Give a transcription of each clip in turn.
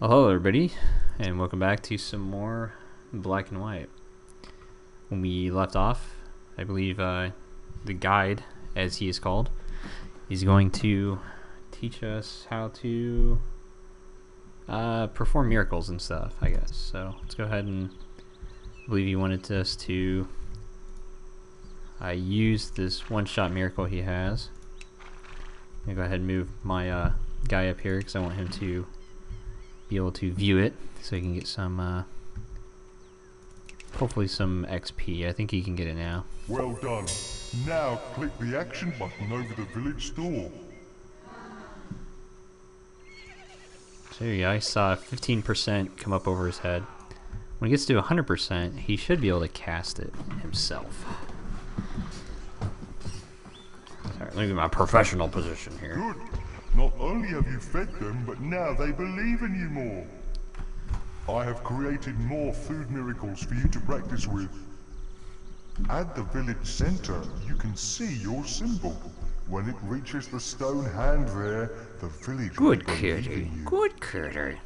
Well, hello everybody, and welcome back to some more Black and White. When we left off, I believe the guide, as he is called, is going to teach us how to perform miracles and stuff, I guess. So let's go ahead and I believe he wanted us to use this one-shot miracle he has. I'm going to go ahead and move my guy up here because I want him to be able to view it so he can get some hopefully some XP. I think he can get it now. Well done. Now click the action button over the village store. So there you go. I saw 15% come up over his head. When he gets to 100%, he should be able to cast it himself. Alright, let me get my professional position here. Good. Not only have you fed them, but now they believe in you more. I have created more food miracles for you to practice with. At the village center, you can see your symbol. When it reaches the stone hand there, the village will believe in you. Good critter.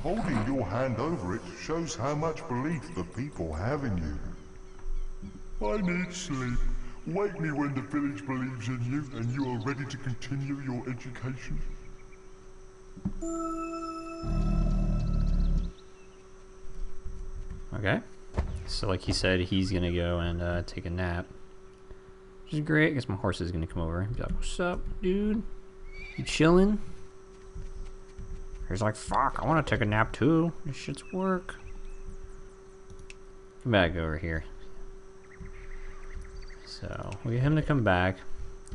Holding your hand over it shows how much belief the people have in you. I need sleep. Wake me when the village believes in you and you are ready to continue your education. Okay. So like he said, he's gonna go and take a nap. Which is great. I guess my horse is gonna come over and be like, "What's up, dude? You chilling?" He's like, "Fuck, I wanna take a nap too. This shit's work." Come back over here. So we get him to come back,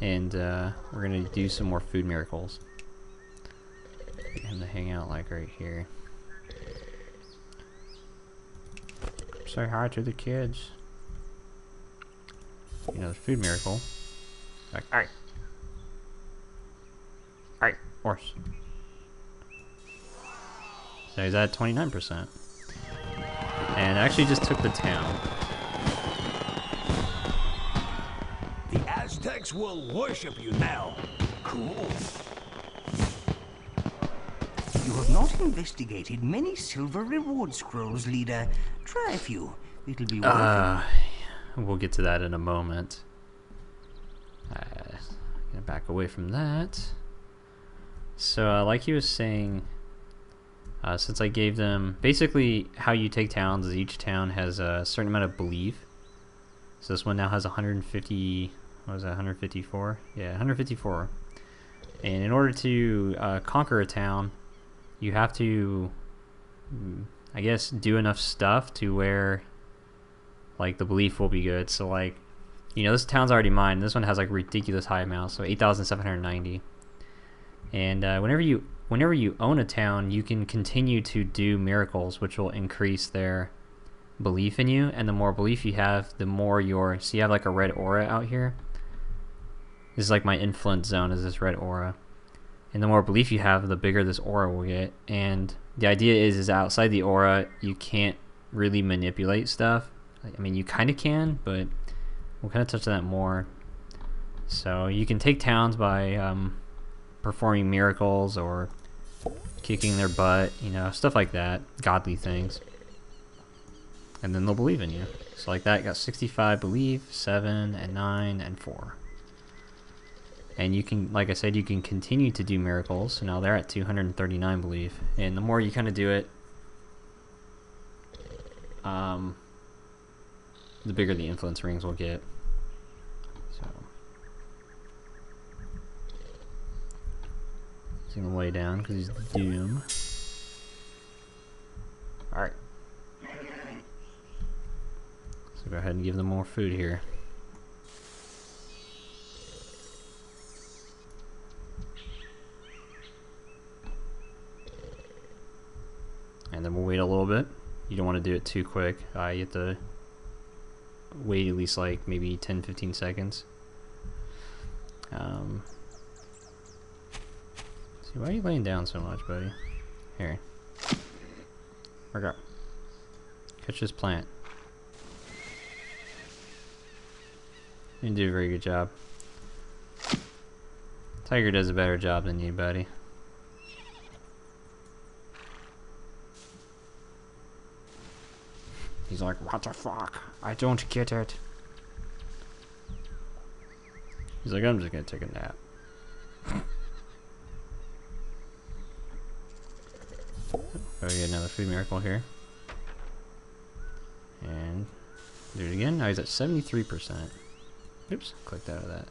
and we're gonna do some more food miracles. Get him to hang out like right here. Say hi to the kids. You know, the food miracle. Like, alright. Alright, horse. So he's at 29%. And actually just took the town. The Aztecs will worship you now. Cool. You have not investigated many silver reward scrolls, leader. Try a few. It'll be worth it. We'll get to that in a moment. Gonna back away from that. So, like he was saying, since I gave them... Basically, how you take towns is each town has a certain amount of belief. So this one now has 150... What was that, 154? Yeah, 154. And in order to conquer a town, you have to, I guess, do enough stuff to where, like, the belief will be good. So, like, you know, this town's already mine. This one has, like, ridiculous high amounts, so 8,790. And whenever you own a town, you can continue to do miracles, which will increase their belief in you. And the more belief you have, the more your... So you have, like, a red aura out here. This is like my influence zone, is this red aura. And the more belief you have, the bigger this aura will get. And the idea is outside the aura, you can't really manipulate stuff. I mean, you kind of can, but we'll kind of touch on that more. So you can take towns by performing miracles or kicking their butt, you know, stuff like that, godly things. And then they'll believe in you. So like that, got 65 belief, 7 and 9 and 4. And you can, like I said, you can continue to do miracles. So now they're at 239 belief. And the more you kind of do it, the bigger the influence rings will get. So he's gonna lay down because he's the doom. Alright. So go ahead and give them more food here. And then we'll wait a little bit. You don't want to do it too quick. You have to wait at least like maybe 10-15 seconds. See, why are you laying down so much, buddy? Here. Work out. Catch this plant. You do a very good job. Tiger does a better job than you, buddy. He's like, what the fuck? I don't get it. He's like, I'm just gonna take a nap. Oh, get another food miracle here. And do it again. Now he's at 73%. Oops, clicked out of that.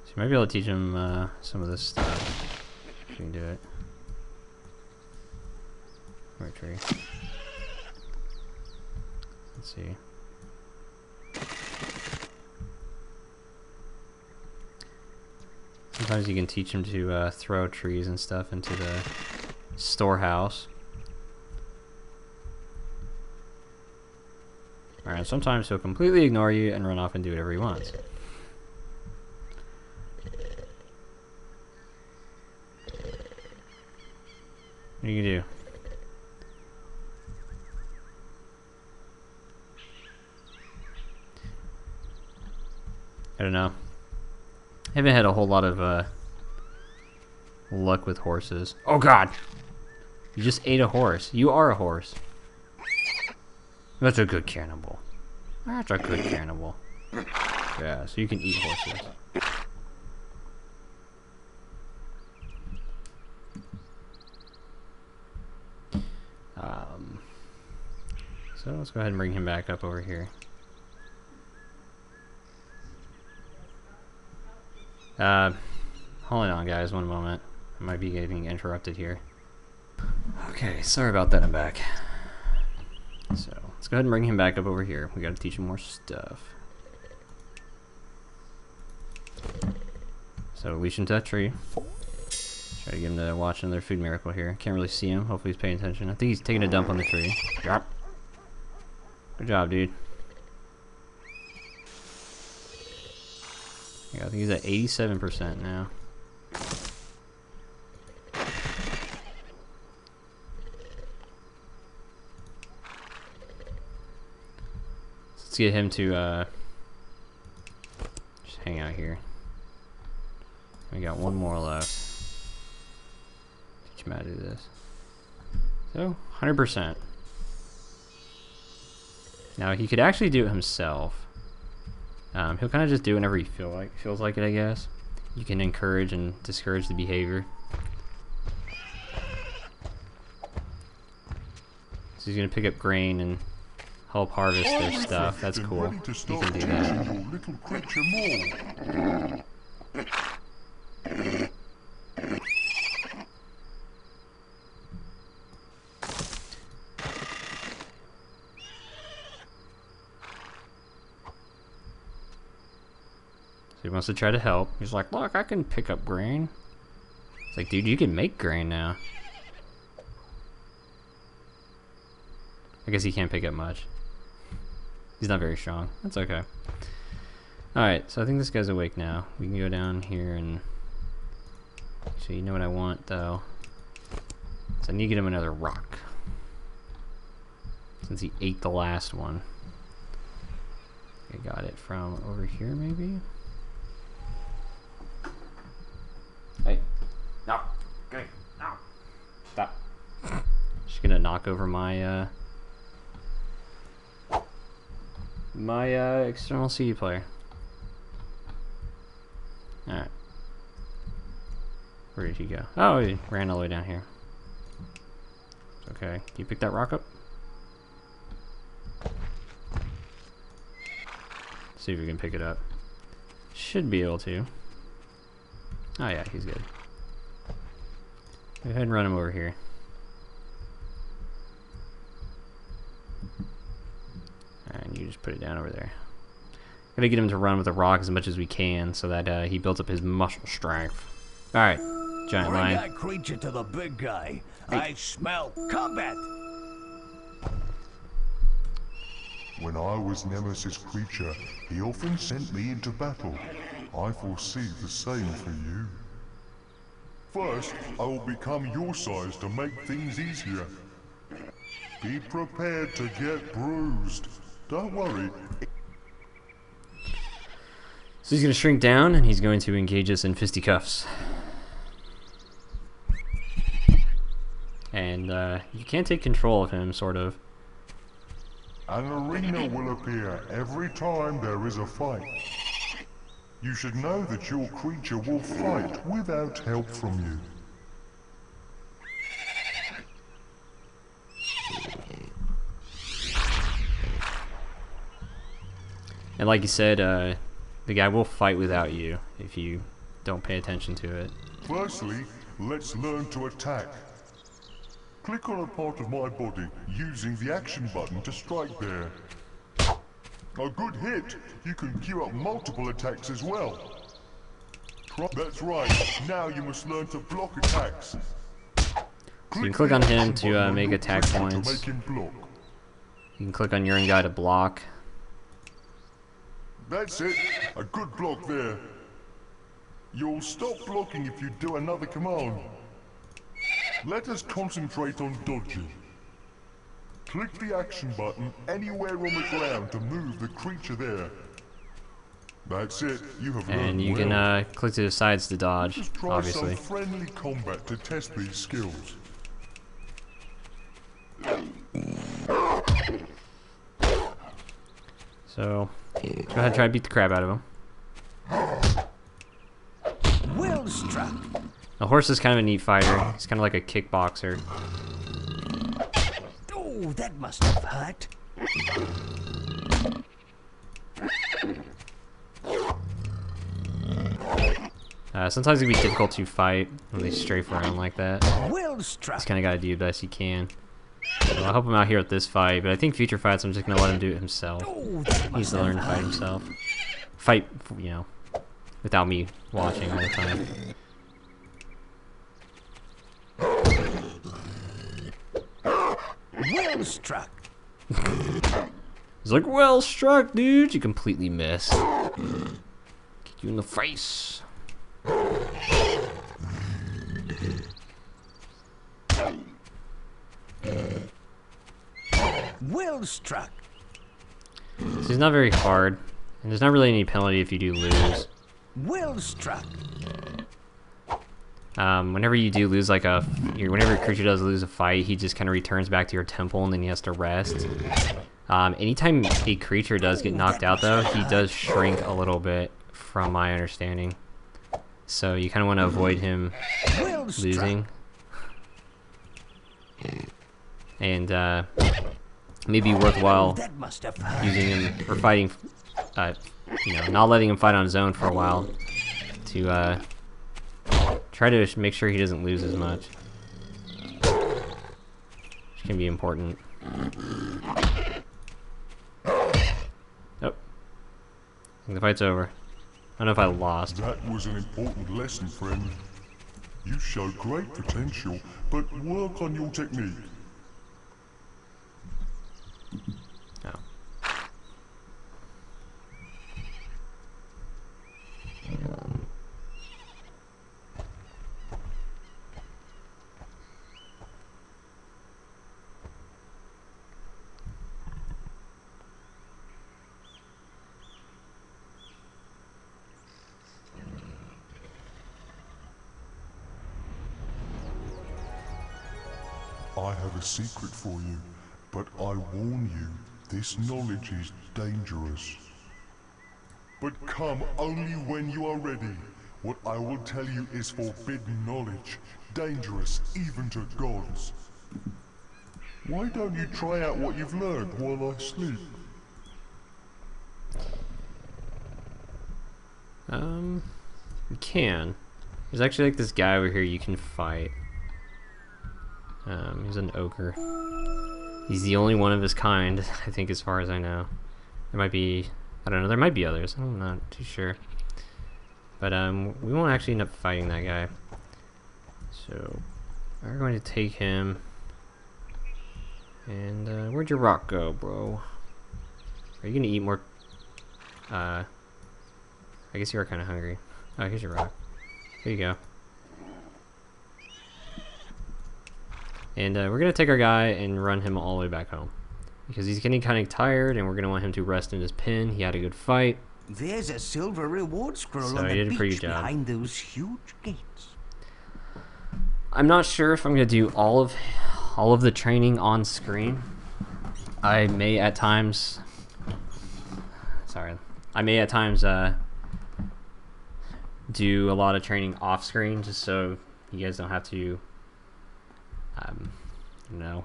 So you might be able to teach him some of this stuff. If you can do it. Right tree. Let's see. Sometimes you can teach him to throw trees and stuff into the storehouse. Alright, sometimes he'll completely ignore you and run off and do whatever he wants. What do you do? I don't know. I haven't had a whole lot of luck with horses. Oh god! You just ate a horse. You are a horse. That's a good cannibal. That's a good cannibal. Yeah, so you can eat horses. So let's go ahead and bring him back up over here. Hold on guys, one moment. I might be getting interrupted here. Okay, sorry about that, I'm back. So, let's go ahead and bring him back up over here. We gotta teach him more stuff. So, leash him to that tree. Try to get him to watch another food miracle here. Can't really see him, hopefully he's paying attention. I think he's taking a dump on the tree. Yep. Good job, dude. Yeah, I think he's at 87% now. Let's get him to just hang out here. We got one more left. Teach him how to do this. So, 100%. Now he could actually do it himself. He'll kind of just do whenever he feels like it, I guess. You can encourage and discourage the behavior. So he's gonna pick up grain and help harvest their stuff. That's cool. He can do that. Little creature more. He wants to try to help. He's like, look, I can pick up grain. It's like, dude, you can make grain now. I guess he can't pick up much. He's not very strong. That's okay. Alright, so I think this guy's awake now. We can go down here and... So you know what I want, though? So I need to get him another rock. Since he ate the last one. I got it from over here, maybe? Hey. No. Okay. No. Stop. Just gonna knock over my, external CD player. Alright. Where did he go? Oh, he ran all the way down here. Okay. Can you pick that rock up? See if we can pick it up. Should be able to. Oh yeah, he's good. Go ahead and run him over here. And you just put it down over there. Gotta get him to run with the rock as much as we can so that he builds up his muscle strength. Alright, giant Bring lion. that creature to the big guy. Hey. I smell combat. When I was Nemesis' creature, he often sent me into battle. I foresee the same for you. First, I will become your size to make things easier. Be prepared to get bruised. Don't worry. So he's gonna shrink down and he's going to engage us in fisticuffs. you can take control of him, sort of. An arena will appear every time there is a fight. You should know that your creature will fight without help from you. And like you said, the guy will fight without you if you don't pay attention to it. Firstly, let's learn to attack. Click on a part of my body using the action button to strike there. A good hit, you can queue up multiple attacks as well. That's right, now you must learn to block attacks. So you can click on him to make your attack creature to points. make him block. You can click on your own guy to block. That's it, a good block there. You'll stop blocking if you do another command. Let us concentrate on dodging. Click the action button anywhere on the ground to move the creature there. That's it, you have learned And you well. can click to the sides to dodge, Just try obviously. some friendly combat to test these skills. So, go ahead and try to beat the crap out of him. Well struck. The horse is kind of a neat fighter. He's kind of like a kickboxer. Oh, that must have hurt. Sometimes it can be difficult to fight when they strafe around like that. Well struck. Just kind of got to do the best you can. So I'll help him out here with this fight, but I think future fights I'm just going to let him do it himself. Oh, that He needs must to have learn to fight hurt. himself. Fight, you know, without me watching all the time. Well struck. He's like, well struck, dude. You completely missed. Kick you in the face. Well struck. So he's not very hard, and there's not really any penalty if you do lose. Well struck. Whenever you do lose, like whenever a creature does lose a fight, he just kind of returns back to your temple, and then he has to rest. Anytime a creature does get knocked out, though, he does shrink a little bit, from my understanding. So you kind of want to avoid him Well struck. losing. And maybe worthwhile That must have hurt. using him or fighting, you know, not letting him fight on his own for a while to try to make sure he doesn't lose as much, which can be important. Oh, I think the fight's over. I don't know if I lost. That was an important lesson, friend. You show great potential, but work on your technique. No. I have a secret for you, but I warn you, this knowledge is dangerous. But come only when you are ready. What I will tell you is forbidden knowledge, dangerous even to gods. Why don't you try out what you've learned while I sleep? You can. There's actually like this guy over here you can fight. He's an ogre. He's the only one of his kind, I think, as far as I know. There might be, I don't know, there might be others. I'm not too sure. But we won't actually end up fighting that guy. So we're going to take him. And where'd your rock go, bro? Are you gonna eat more? I guess you are kind of hungry. Oh, here's your rock. There you go. And we're going to take our guy and run him all the way back home. Because he's getting kind of tired, and we're going to want him to rest in his pen. He had a good fight. There's a silver reward scroll So on he the did a pretty beach good job. behind those huge gates. I'm not sure if I'm going to do all of all of the training on screen. I may at times do a lot of training off screen just so you guys don't have to you know,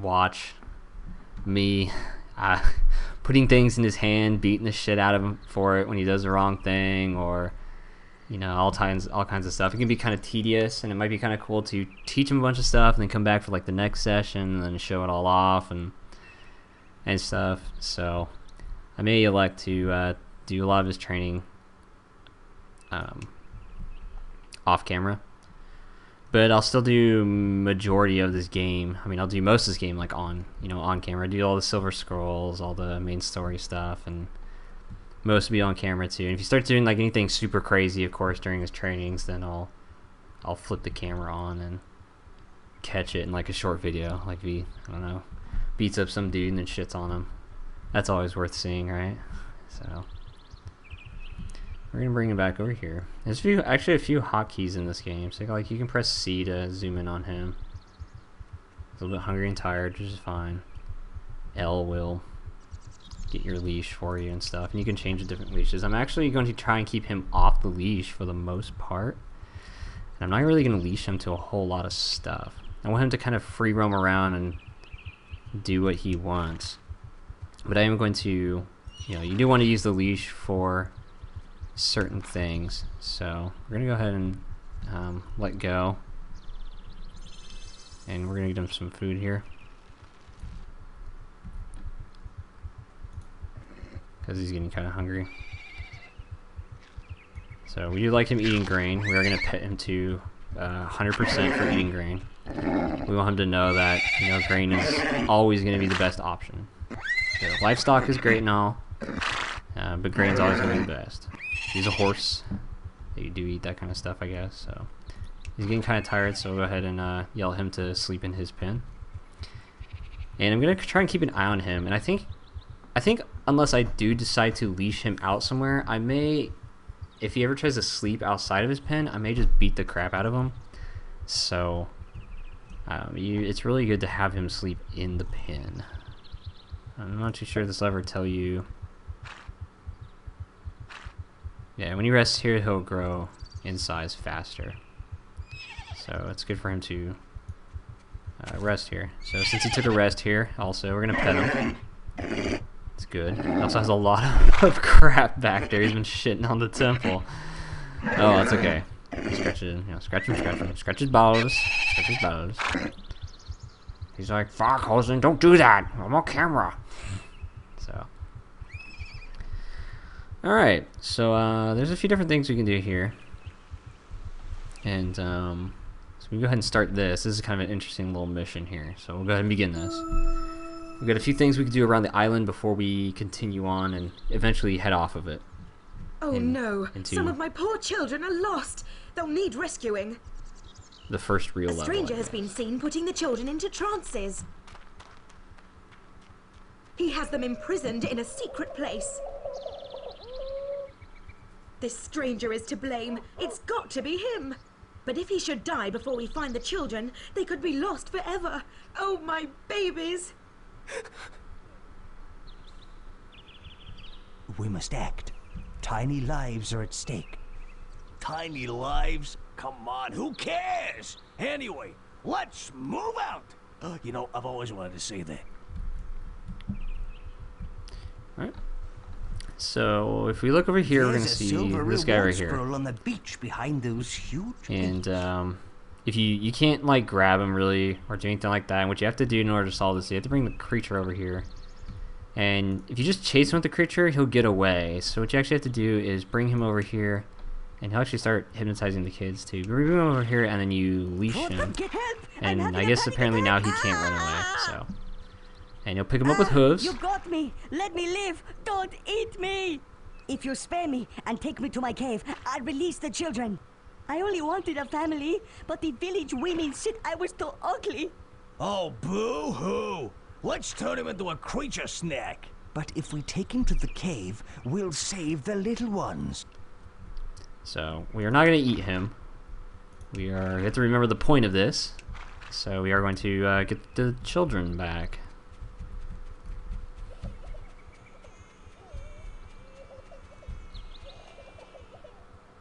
watch me putting things in his hand, beating the shit out of him for it when he does the wrong thing, or you know, all kinds of stuff. It can be kind of tedious, and it might be kind of cool to teach him a bunch of stuff and then come back for like the next session and then show it all off and stuff. So I may elect to do a lot of his training off camera, but I'll still do majority of this game. I mean, I'll do most of this game like on camera. Do all the silver scrolls, all the main story stuff, and most will be on camera too. And if you start doing like anything super crazy, of course, during his trainings, then I'll flip the camera on and catch it in like a short video, like if he, I don't know, beats up some dude and then shits on him. That's always worth seeing, right? So we're gonna bring him back over here. There's actually a few hotkeys in this game. So like you can press C to zoom in on him. He's a little bit hungry and tired, which is fine. L will get your leash for you and stuff, and you can change the different leashes. I'm actually going to try and keep him off the leash for the most part, and I'm not really going to leash him to a whole lot of stuff. I want him to kind of free roam around and do what he wants, but I am going to, you know, you do want to use the leash for certain things. So we're going to go ahead and let go, and we're going to get him some food here, because he's getting kind of hungry. So we do like him eating grain. We are going to pet him to 100% for eating grain. We want him to know that, you know, grain is always going to be the best option. So livestock is great and all, but grain's always going to be the best. He's a horse. They do eat that kind of stuff, I guess. So he's getting kind of tired, so we'll go ahead and yell at him to sleep in his pen. And I'm going to try and keep an eye on him. And I think unless I do decide to leash him out somewhere, I may, if he ever tries to sleep outside of his pen, I may just beat the crap out of him. So it's really good to have him sleep in the pen. I'm not too sure this will ever tell you. Yeah, when he rests here, he'll grow in size faster. So it's good for him to rest here. So since he took a rest here, also, we're going to pet him. It's good. He also has a lot of crap back there. He's been shitting on the temple. Oh, that's okay. Scratch it, you know, scratch him. Scratch his balls. Scratch his balls. He's like, fuck, Hosen, don't do that. I'm on camera. So. Alright, so there's a few different things we can do here. And so we go ahead and start this. This is kind of an interesting little mission here. So we'll go ahead and begin this. We've got a few things we can do around the island before we continue on and eventually head off of it. Oh no, some of my poor children are lost. They'll need rescuing. The first real level. A stranger has been seen putting the children into trances. He has them imprisoned in a secret place. This stranger is to blame. It's got to be him. But if he should die before we find the children, they could be lost forever. Oh, my babies. We must act. Tiny lives are at stake. Tiny lives? Come on, who cares? Anyway, let's move out. You know, I've always wanted to say that. Alright. So if we look over here, we're going to see this guy right here. On the beach behind those huge and if you can't like grab him really or do anything like that, and what you have to do in order to solve this, you have to bring the creature over here. And if you just chase him with the creature, he'll get away. So what you actually have to do is bring him over here, and he'll actually start hypnotizing the kids too. Bring him over here, and then you leash him. And I guess apparently now he can't run away. So, and you'll pick him up with hooves. You got me. Let me live. Don't eat me. If you spare me and take me to my cave, I'll release the children. I only wanted a family, but the village women said I was too ugly. Oh, boo-hoo. Let's turn him into a creature snack. But if we take him to the cave, we'll save the little ones. So we are not going to eat him. We have to remember the point of this. So we are going to get the children back.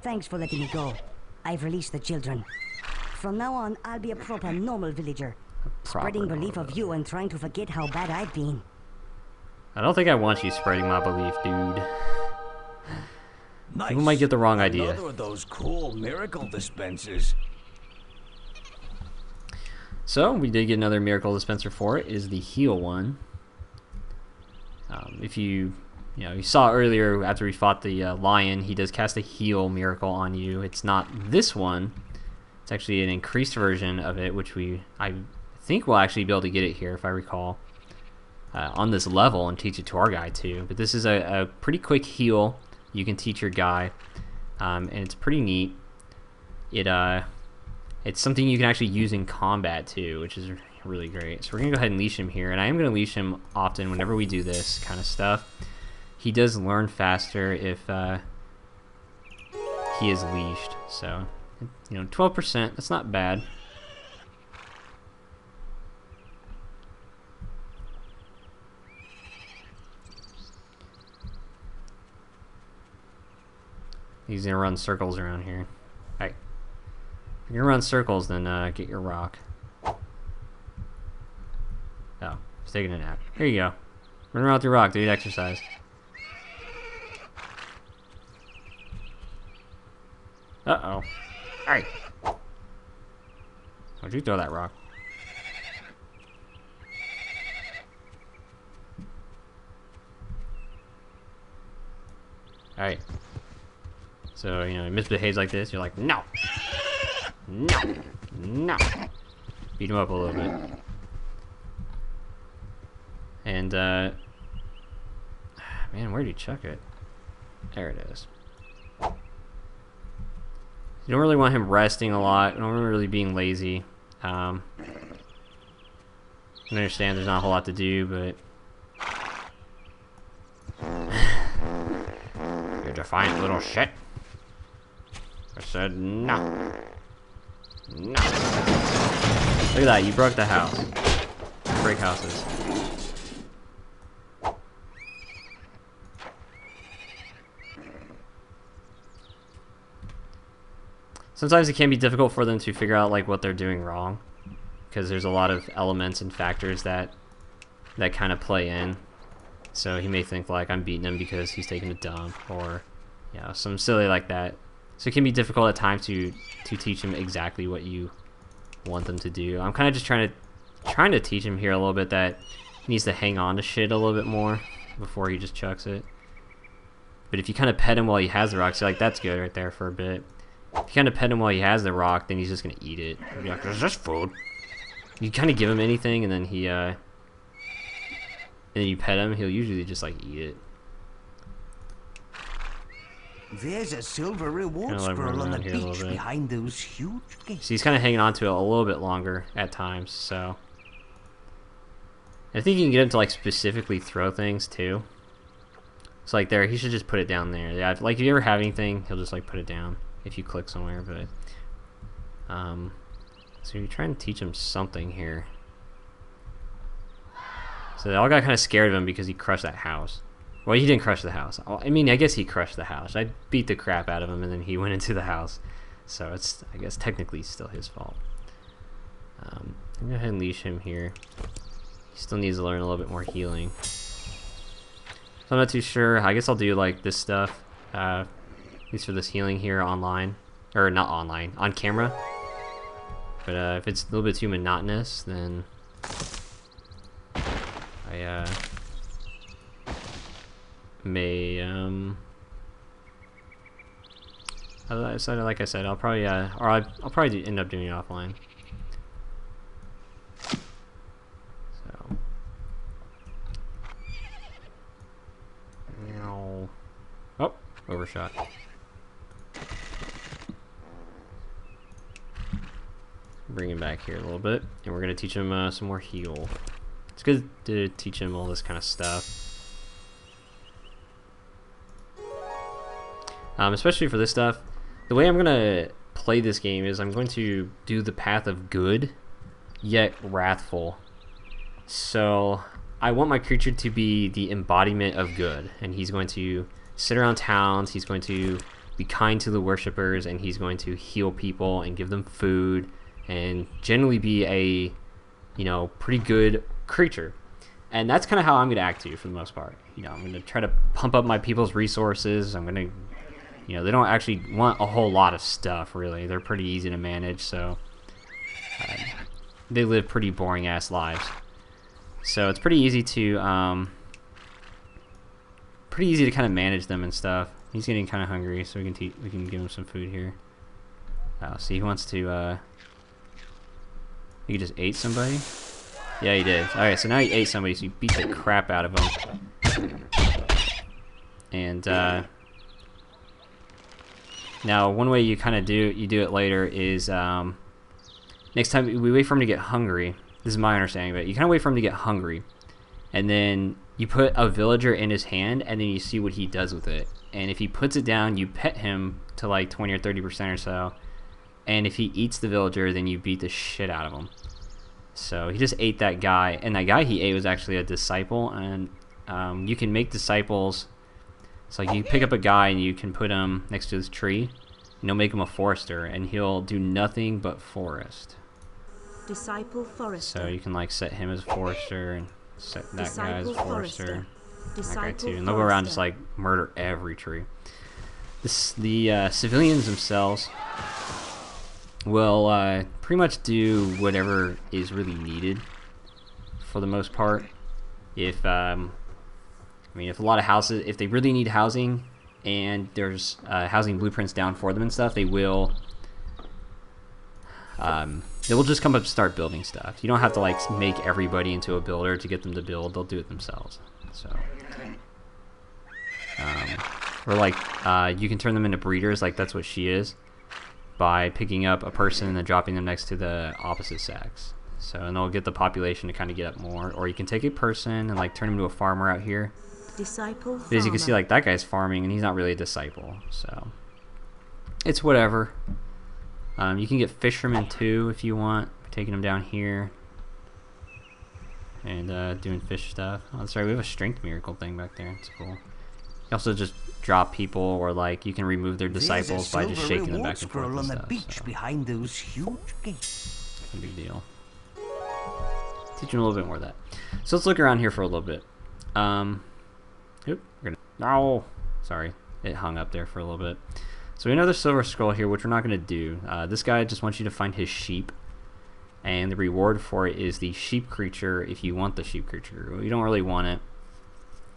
Thanks for letting me go. I've released the children. From now on, I'll be a proper normal villager. Spreading belief of you and trying to forget how bad I've been. I don't think I want you spreading my belief, dude. Nice. People might get the wrong idea. Another of those cool miracle dispensers. So we did get another miracle dispenser for it. Is the heal one. If you saw earlier after we fought the lion, he does cast a heal miracle on you. It's not this one. It's actually an increased version of it, which I think we'll actually be able to get it here if I recall on this level and teach it to our guy too. But this is a pretty quick heal you can teach your guy, and it's pretty neat. It's something you can actually use in combat too, which is really great. So we're gonna go ahead and leash him here, and I am gonna leash him often whenever we do this kind of stuff. He does learn faster if he is leashed. So 12%, that's not bad. He's gonna run circles around here. Hey, if you're gonna run circles, then get your rock. Oh, he's taking a nap. Here you go. Run around with your rock, dude. Exercise. Uh-oh. Hey! Why'd you throw that rock? Alright. So, he misbehaves like this, you're like, no! No! No! Beat him up a little bit. And, man, where'd you chuck it? There it is. You don't really want him resting a lot. You don't really being lazy. I understand there's not a whole lot to do, but... You defiant little shit. I said no. No. Look at that, you broke the house. Break houses. Sometimes it can be difficult for them to figure out like what they're doing wrong, because there's a lot of elements and factors that kind of play in. So he may think like I'm beating him because he's taking a dump, or some silly like that. So it can be difficult at times to teach him exactly what you want them to do. I'm kind of just trying to teach him here a little bit that he needs to hang on to shit a little bit more before he just chucks it. But if you kind of pet him while he has the rock, so like that's good right there for a bit. If you kind of pet him while he has the rock, then he's just gonna eat it. He'll be like, "There's just food." You kind of give him anything, and then and then you pet him. He'll usually just like eat it. There's a silver reward scroll on the beach behind those huge gates. So he's kind of hanging on to it a little bit longer at times. So I think you can get him to like specifically throw things too. So like there, he should just put it down there. Yeah, like if you ever have anything, he'll just like put it down if you click somewhere. But so you're trying to teach him something here. So they all got kind of scared of him because he crushed that house. Well, he didn't crush the house. I mean, I guess he crushed the house. I beat the crap out of him, and then he went into the house. So it's, I guess, technically still his fault. I'm going to go ahead and leash him here. He still needs to learn a little bit more healing. So I'm not too sure. I guess I'll do, like, this stuff. At least for this healing here online. Or not online, on camera. But if it's a little bit too monotonous, then I may like I said, I'll probably I'll probably end up doing it offline. So oh, overshot. Bring him back here a little bit, and we're gonna teach him some more heal. It's good to teach him all this kind of stuff. Especially for this stuff. The way I'm going to play this game is I'm going to do the path of good yet wrathful. So I want my creature to be the embodiment of good, and he's going to sit around towns, he's going to be kind to the worshippers, and he's going to heal people and give them food, and generally be a, you know, pretty good creature. And that's kind of how I'm going to act too, for the most part. You know, I'm going to try to pump up my people's resources. I'm going to, you know, they don't actually want a whole lot of stuff, really. They're pretty easy to manage, so they live pretty boring ass lives. So it's pretty easy to kind of manage them and stuff. He's getting kind of hungry, so we can give him some food here. Oh, see, he wants to. He just ate somebody. Yeah, he did. All right, so now he ate somebody, so you beat the crap out of him. And now one way you kind of do it later is next time we wait for him to get hungry. This is my understanding of it. You kind of wait for him to get hungry, and then you put a villager in his hand, and then you see what he does with it. And if he puts it down, you pet him to like 20 or 30% or so. And if he eats the villager, then you beat the shit out of him. So he just ate that guy, and that guy he ate was actually a disciple. And you can make disciples. It's like you pick up a guy and you can put him next to this tree, and you'll make him a forester, and he'll do nothing but forest. Disciple forester. So you can like set him as forester and set that guy as forester. That guy too, and they'll go around just like murder every tree. The civilians themselves will pretty much do whatever is really needed for the most part. If I mean, if a lot of houses, if they really need housing and there's housing blueprints down for them and stuff, they will just come up and start building stuff. You don't have to like make everybody into a builder to get them to build. They'll do it themselves. So, or like you can turn them into breeders, like that's what she is, by picking up a person and then dropping them next to the opposite sex. So, and they'll get the population to kind of get up more. Or you can take a person and like turn him into a farmer out here. Disciple farmer. But as you can see, like that guy's farming and he's not really a disciple. So, it's whatever. You can get fishermen too if you want, taking them down here and doing fish stuff. Oh, that's right, we have a strength miracle thing back there. It's cool. You also just drop people, or like you can remove their disciples by just shaking them back and forth. On the beach behind those huge gates. No big deal. Teach them a little bit more of that. So let's look around here for a little bit. Oop, we're gonna. No, sorry, it hung up there for a little bit. So we have another silver scroll here, which we're not going to do. This guy just wants you to find his sheep, and the reward for it is the sheep creature if you want the sheep creature. Well, you don't really want it.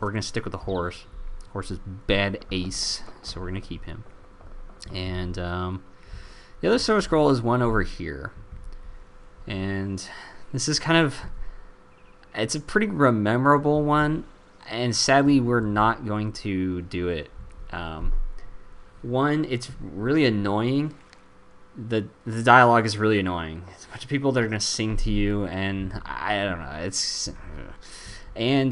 We're going to stick with the horse. Horse is bad ace, so we're going to keep him. And the other silver scroll is one over here. And this is kind of... It's a pretty memorable one, and sadly we're not going to do it. One, it's really annoying. The dialogue is really annoying. It's a bunch of people that are gonna sing to you, and I don't know. It's I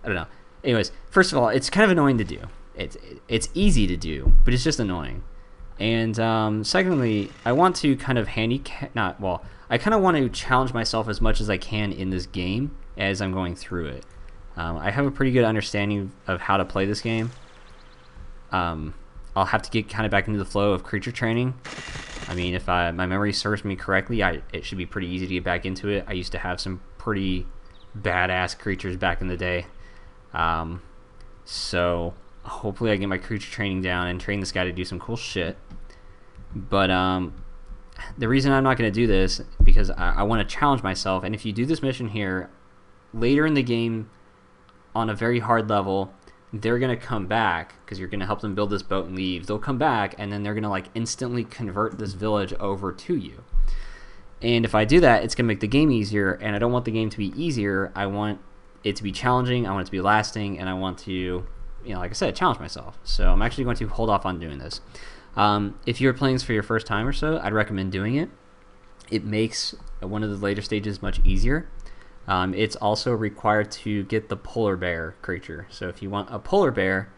don't know. Anyways, first of all, it's kind of annoying to do. It's easy to do, but it's just annoying. And secondly, I want to kind of I kind of want to challenge myself as much as I can in this game as I'm going through it. I have a pretty good understanding of how to play this game. I'll have to get kind of back into the flow of creature training. I mean, if my memory serves me correctly, it should be pretty easy to get back into it. I used to have some pretty badass creatures back in the day. So hopefully I get my creature training down and train this guy to do some cool shit. But the reason I'm not going to do this, because I want to challenge myself. And if you do this mission here, later in the game, on a very hard level, they're going to come back, because you're going to help them build this boat and leave. They'll come back, and then they're going to like instantly convert this village over to you. And if I do that, it's going to make the game easier, and I don't want the game to be easier. I want it to be challenging, I want it to be lasting, and I want to, you know, like I said, challenge myself. So I'm actually going to hold off on doing this. If you're playing this for your first time or so, I'd recommend doing it. It makes one of the later stages much easier. It's also required to get the polar bear creature. So if you want a polar bear,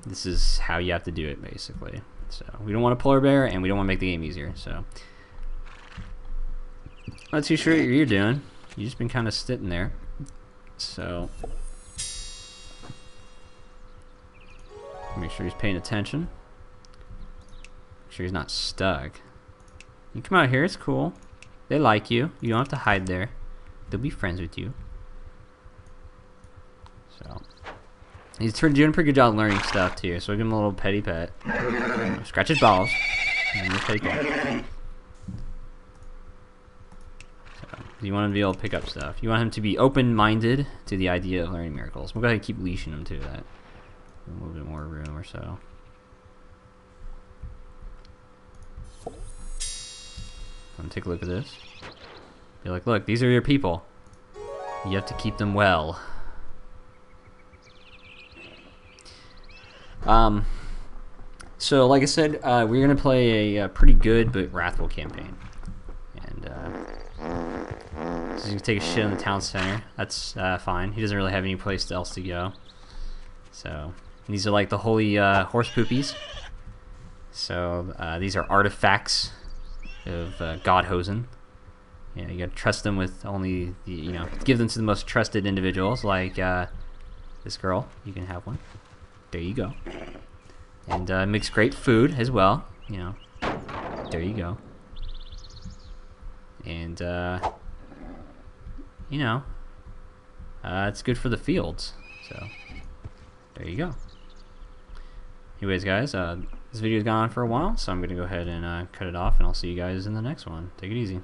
this is how you have to do it, basically. So we don't want a polar bear, and we don't want to make the game easier. So not too sure what you're doing. You've just been kind of sitting there. So make sure he's paying attention. Make sure he's not stuck. You come out here, it's cool. They like you. You don't have to hide there. They'll be friends with you. So he's doing a pretty good job learning stuff too. So we'll give him a little petty pet. Scratch his balls. And then petty pet. So you want him to be able to pick up stuff. You want him to be open-minded to the idea of learning miracles. We'll go ahead and keep leashing him to that. A little bit more room or so. Take a look at this. Be like, look, these are your people. You have to keep them well. So like I said, we're gonna play a pretty good but wrathful campaign. And so he's gonna take a shit in the town center. That's fine. He doesn't really have any place else to go. So these are like the holy horse poopies. So these are artifacts of MastaHosen. You know, you gotta trust them with only the, you know, give them to the most trusted individuals, like this girl. You can have one. There you go. And makes great food as well. You know, there you go. And you know, it's good for the fields. So there you go. Anyways, guys, this video's gone on for a while, so I'm gonna go ahead and cut it off, and I'll see you guys in the next one. Take it easy.